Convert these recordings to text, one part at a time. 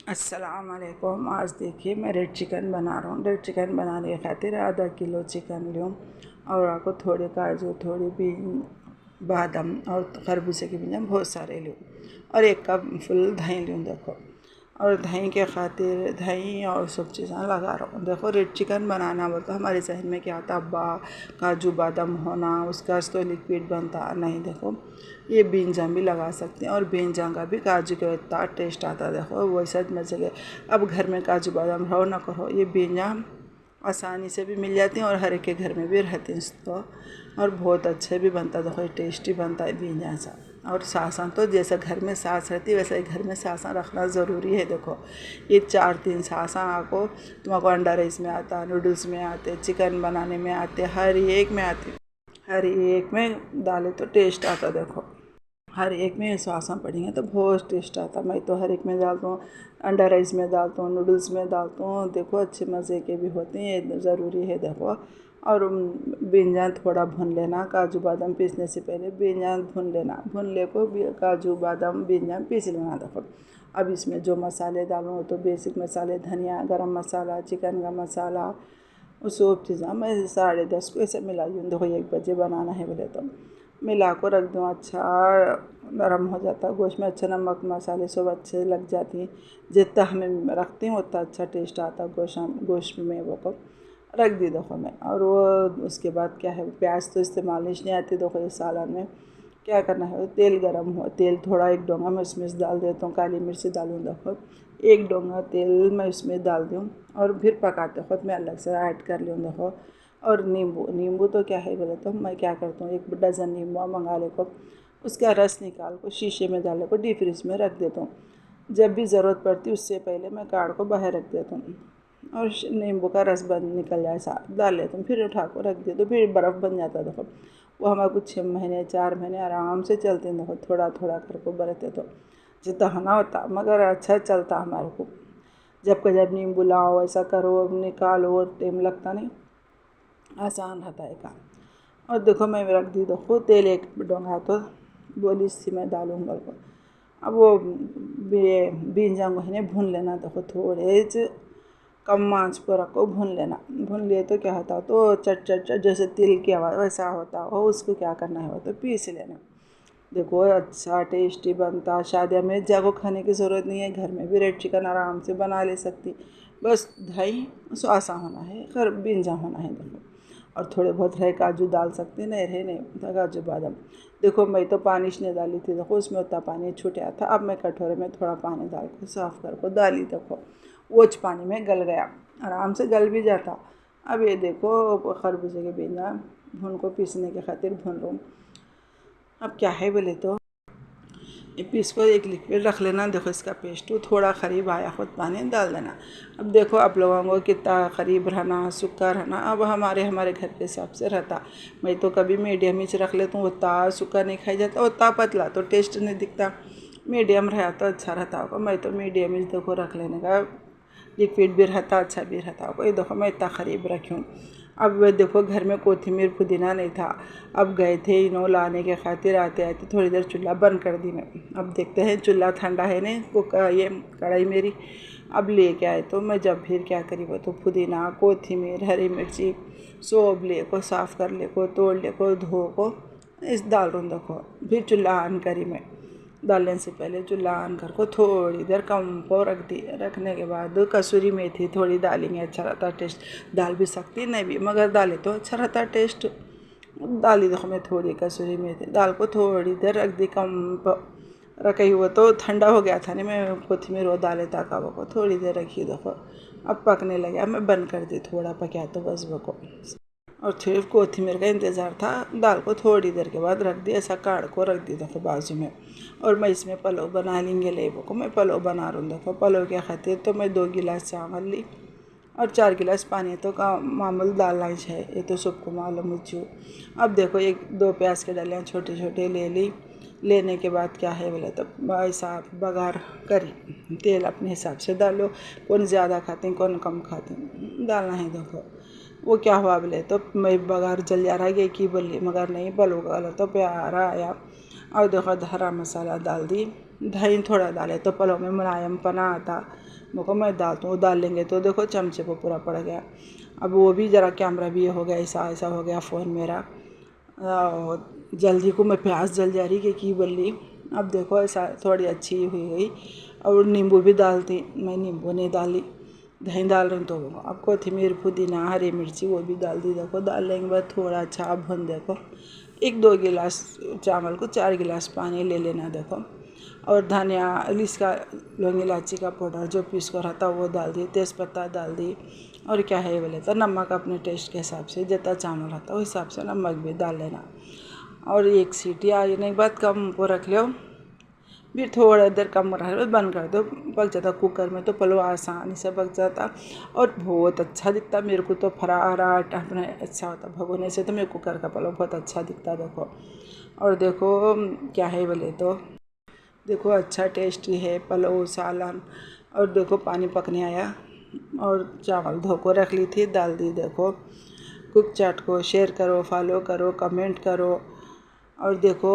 अस्सलाम वालेकुम। आज देखिए मैं रेड चिकन बना रहा हूँ। रेड चिकन बनाने के खातिर आधा किलो चिकन लूँ और आपको थोड़े काजू, थोड़ी भी बादाम और खरबूजे के बीज बहुत सारे लूँ और एक कप फुल दही लूँ। देखो, और दही के खातिर दही और सब चीज़ें लगा रहा हूँ। देखो, रेड चिकन बनाना बोल तो हमारे जहन में क्या आता, काजू बादाम होना, उसका तो लिक्विड बनता नहीं। देखो, ये बींजा भी लगा सकते हैं और बींजा का भी काजू का इतना टेस्ट आता। देखो, वैसा मजे के अब घर में काजू बादाम रहो ना करो, ये बींजा आसानी से भी मिल जाती हैं और हर एक के घर में भी रहती हैं तो, और बहुत अच्छे भी बनता है। देखो, ये टेस्टी बनता है बींजा सा। और सासन तो जैसे घर में सास रहती है वैसे ही घर में सासन रखना ज़रूरी है। देखो, ये 4-3 सासन आपको तुमको अंडा राइस में आता, नूडल्स में आते, चिकन बनाने में आते, हर एक में आते, हर एक में डाले तो टेस्ट आता। देखो, हर एक में सॉसां पड़ी हैं तो बहुत टेस्ट आता। मैं तो हर एक में डालता हूँ, अंडा राइस में डालता हूँ, नूडल्स में डालता हूँ। देखो, अच्छे मज़े के भी होते हैं, ये ज़रूरी है। देखो, और बींजान थोड़ा भून लेना, काजू बादाम पीसने से पहले बींजान भून लेना, भून ले को काजू बादाम बींजान पीस लेना। देखो, अब इसमें जो मसाले डालूँ तो बेसिक मसाले, धनिया, गरम मसाला, चिकन का मसाला, वो सब चीज़ें मैं 10:30 को ऐसे मिलाई हूँ। देखो, 1 बजे बनाना है बोले तो मिला को रख दूँ। अच्छा नरम हो जाता गोश्त में, अच्छा नमक मसाले सब अच्छे लग जाती हैं। जितना हमें रखती हूँ उतना अच्छा टेस्ट आता गोश्त में। वो को रख दी। देखो मैं, और वो उसके बाद क्या है, प्याज तो इस्तेमाल नहीं आती। देखो, ये सालन में क्या करना है, तेल गरम हो, तेल थोड़ा एक डोंगा मैं उसमें डाल देता हूँ, काली मिर्च डालूँ। देखो, एक डोंगा तेल मैं उसमें डाल दूँ और फिर पकाते वक्त मैं अलग से ऐड कर लूँ। देखो, और नींबू तो क्या है बोले तो मैं क्या करता हूँ, 1 डज़न नींबू मंगा ले को उसका रस निकाल को शीशे में डाले को डीप फ्रिज में रख देता हूँ। जब भी ज़रूरत पड़ती उससे पहले मैं काट को बाहर रख देता हूँ और नींबू का रस बन निकल जाए साथ डाल लेता हूँ, फिर उठा को रख देता हूँ, फिर बर्फ़ बन जाता है। देखो, वो हमारे कुछ 6 महीने 4 महीने आराम से चलते हैं। देखो, थोड़ा थोड़ा करके बरते तो जितना ना होता मगर अच्छा चलता हमारे को। जब नींबू लाओ, ऐसा करो, निकालो, और टाइम लगता नहीं, आसान रहता है काम। और देखो, मैं रख दी। देखो, तेल एक डोंगा तो बोली सी मैं डालूँगा को। अब वो बींजा को भून लेना। देखो, थोड़े कम आंच पर रखो, भून लेना। भून लिए तो क्या होता, तो चट चट चट जैसे तिल की आवाज़ वैसा होता हो, उसको क्या करना है वो तो पीस लेना। देखो, अच्छा टेस्टी बनता। शादियों में जागो खाने की ज़रूरत नहीं है, घर में भी रेड चिकन आराम से बना ले सकती। बस दही स्वासा होना है, कर बींजा होना है। देखो, और थोड़े बहुत रहे काजू डाल सकते, नहीं रहे नहीं काजू बादाम। देखो, मैं तो पानी नहीं डाली थी। देखो, उसमें उतना पानी छूटा था। अब मैं कटोरे में थोड़ा पानी डाल कर साफ़ कर को डाली। देखो, वो पानी में गल गया, आराम से गल भी जाता। अब ये देखो, खरबूजे के बीजा भून को पीसने के खातिर भून लूँ। अब क्या है बोले तो ये पीस को एक लिक्विड रख लेना। देखो, इसका पेस्ट थोड़ा करीब आया खुद पानी डाल देना। अब देखो, आप लोगों को कितना करीब रहना, सूखा रहना, अब हमारे घर के हिसाब से रहता। मैं तो कभी मीडियम ही रख लेता हूँ, उतना सूखा नहीं खाई जाता, उतना पतला तो टेस्ट नहीं दिखता। मीडियम रहा तो अच्छा रहता होगा। मैं तो मीडियम ही देखो रख लेने का, लिक्विड भी रहता, अच्छा भी रहता होगा। ये देखो, मैं इतना करीब रखी हूँ। अब देखो, घर में कोथिमीर पुदीना नहीं था। अब गए थे इन्हों लाने के खातिर, आते आते थोड़ी देर चूल्हा बंद कर दी मैं। अब देखते हैं चूल्हा ठंडा है नहीं ये कढ़ाई मेरी। अब लेके आए तो मैं जब फिर क्या करी, वो तो पुदीना, कोथिमीर, हरी मिर्ची सब ले को साफ़ कर ले को, तोड़ ले को, धो को इस डाल दूँ। देखो, फिर चूल्हा ऑन करी मैं। डालने से पहले चूल्हा ऑन कर को थोड़ी देर कम को रख दी। रखने के बाद कसूरी मेथी थोड़ी डालेंगे, अच्छा रहता टेस्ट। डाल भी सकती नहीं भी, मगर डाले तो अच्छा रहता टेस्ट। डाली। देखो, मैं थोड़ी कसूरी मेथी डाल को थोड़ी देर रख दी कम रखी। हुआ तो ठंडा हो गया था नहीं, मैं कोथिमीर वो डाले ताका वो को थोड़ी देर रखी। देखो, अब पकने लगा, मैं बंद कर दी। थोड़ा पका तो बस वो को, और फिर कोथिमीर का इंतज़ार था। दाल को थोड़ी देर के बाद रख दिया, ऐसा काढ़ को रख दी। देखो, बाजू में। और मैं इसमें पलव बना लेंगे लेबो को, मैं पलव बना रहा हूँ। देखो, पलव के खातिर तो मैं 2 गिलास चावल ली और 4 गिलास पानी तो का मामूल डालना ही है, ये तो सबको मालूम मुझे। अब देखो, 1-2 प्याज के डलियाँ छोटे छोटे ले ली। लेने के बाद क्या है बोले तो ऐसा बघार करी, तेल अपने हिसाब से डालो, कौन ज़्यादा खाते हैं कौन कम खाते हैं, डालना है। देखो, वो क्या हुआ बोले तो मैं बघार जल जा रहा कि बोली, मगर नहीं पलो गला तो प्यारा आया। और देखो, हरा मसाला डाल दी, दही थोड़ा डाले तो पलों में मुलायमपना आता। देखो मैं डालता हूँ, डाल लेंगे तो देखो चमचे को पूरा पड़ गया। अब वो भी ज़रा कैमरा भी हो गया, ऐसा ऐसा हो गया फ़ोन मेरा। जल्दी को मैं प्याज जल जा रही कि बल्ली। अब देखो ऐसा थोड़ी अच्छी हुई गई। और नींबू भी डालती, मैं नींबू नहीं डाली, दही डाल रही हूँ। तो अब कोथिमीर पुदीना हरी मिर्ची वो भी डाल दी। देखो डालने के बाद थोड़ा अच्छा भून। देखो 1-2 गिलास चावल को 4 गिलास पानी ले लेना। देखो और धनिया इसका लौंग इलायची का पाउडर जो पीस कर रहता वो डाल दी, तेज़पत्ता डाल दी। और क्या है बोले तो नमक अपने टेस्ट के हिसाब से, जितना चावल रहता है उस हिसाब से नमक भी डाल लेना। और 1 सीटी आने के बाद कम को रख लो, फिर थोड़ा देर कम रख बंद कर दो। पक जाता कुकर में तो पलो आसानी से पक जाता और बहुत अच्छा दिखता। मेरे को तो फराराट अपने अच्छा होता भगोने से, तो मेरे कुकर का पलो बहुत अच्छा दिखता। देखो और देखो क्या है बोले तो देखो अच्छा टेस्टी है पलो सालन। और देखो पानी पकने आया और चावल धो को रख ली थी, डाल दी। देखो कुक चैट को शेयर करो, फॉलो करो, कमेंट करो। और देखो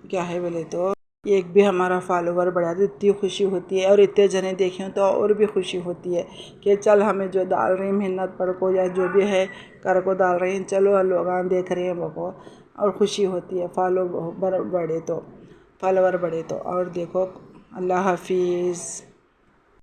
क्या है बोले तो एक भी हमारा फॉलोवर बढ़ा तो इतनी खुशी होती है। और इतने जने देखें तो और भी खुशी होती है कि चल हमें जो डाल रही मेहनत पड़ को या जो भी है कर को डाल रही हैं, चलो लोग देख रहे हैं वो और खुशी होती है। फॉलोवर बढ़े तो। और देखो अल्लाह हाफिज़।